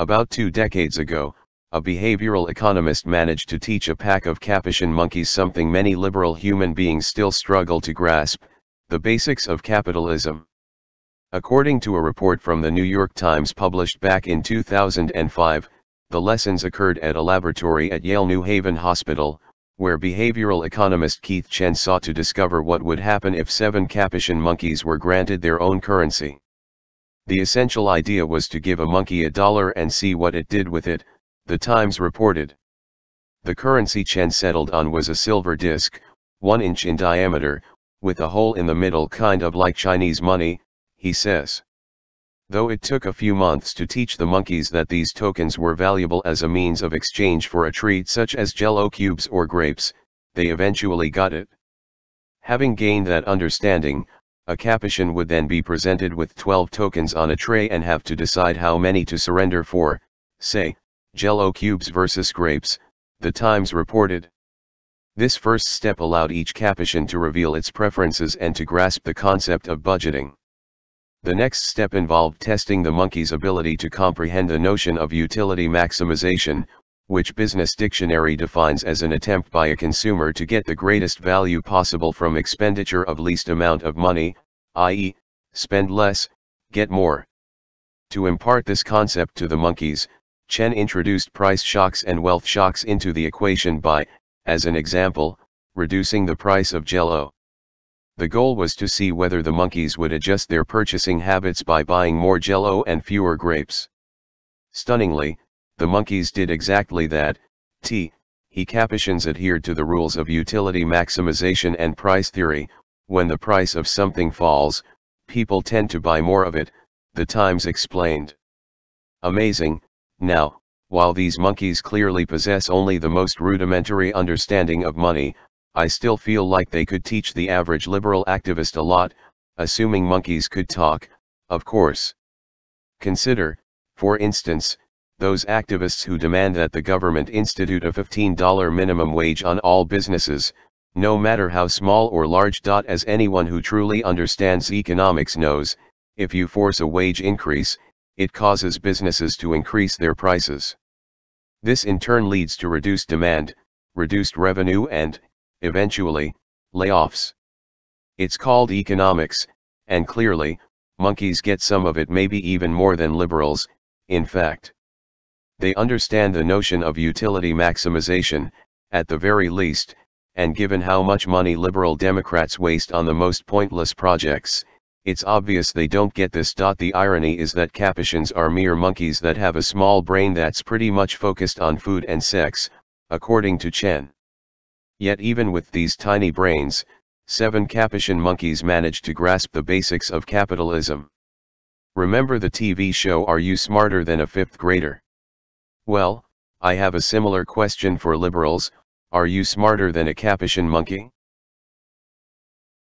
About 2 decades ago, a behavioral economist managed to teach a pack of Capuchin monkeys something many liberal human beings still struggle to grasp: the basics of capitalism. According to a report from the New York Times published back in 2005, the lessons occurred at a laboratory at Yale-New Haven Hospital, where behavioral economist Keith Chen sought to discover what would happen if 7 Capuchin monkeys were granted their own currency. The essential idea was to give a monkey $1 and see what it did with it, the Times reported. The currency Chen settled on was a silver disc, 1 inch in diameter, with a hole in the middle, kind of like Chinese money, he says. Though it took a few months to teach the monkeys that these tokens were valuable as a means of exchange for a treat such as Jell-O cubes or grapes, they eventually got it. Having gained that understanding, a Capuchin would then be presented with 12 tokens on a tray and have to decide how many to surrender for, say, Jell-O cubes versus grapes, the Times reported. This first step allowed each Capuchin to reveal its preferences and to grasp the concept of budgeting. The next step involved testing the monkey's ability to comprehend the notion of utility maximization, which Business Dictionary defines as an attempt by a consumer to get the greatest value possible from expenditure of least amount of money, i.e., spend less, get more. To impart this concept to the monkeys, Chen introduced price shocks and wealth shocks into the equation by, as an example, reducing the price of Jell-O. The goal was to see whether the monkeys would adjust their purchasing habits by buying more Jell-O and fewer grapes. Stunningly, the monkeys did exactly that. Capuchins adhered to the rules of utility maximization and price theory. When the price of something falls, people tend to buy more of it, the Times explained. Amazing. Now, while these monkeys clearly possess only the most rudimentary understanding of money, I still feel like they could teach the average liberal activist a lot, assuming monkeys could talk, of course. Consider, for instance, those activists who demand that the government institute a $15 minimum wage on all businesses, no matter how small or large. As anyone who truly understands economics knows, if you force a wage increase, it causes businesses to increase their prices. This in turn leads to reduced demand, reduced revenue and, eventually, layoffs. It's called economics, and clearly, monkeys get some of it, maybe even more than liberals, in fact. They understand the notion of utility maximization, at the very least, and given how much money liberal Democrats waste on the most pointless projects, it's obvious they don't get this. The irony is that Capuchins are mere monkeys that have a small brain that's pretty much focused on food and sex, according to Chen. Yet even with these tiny brains, 7 Capuchin monkeys managed to grasp the basics of capitalism. Remember the TV show Are You Smarter Than a Fifth Grader? Well, I have a similar question for liberals: are you smarter than a Capuchin monkey?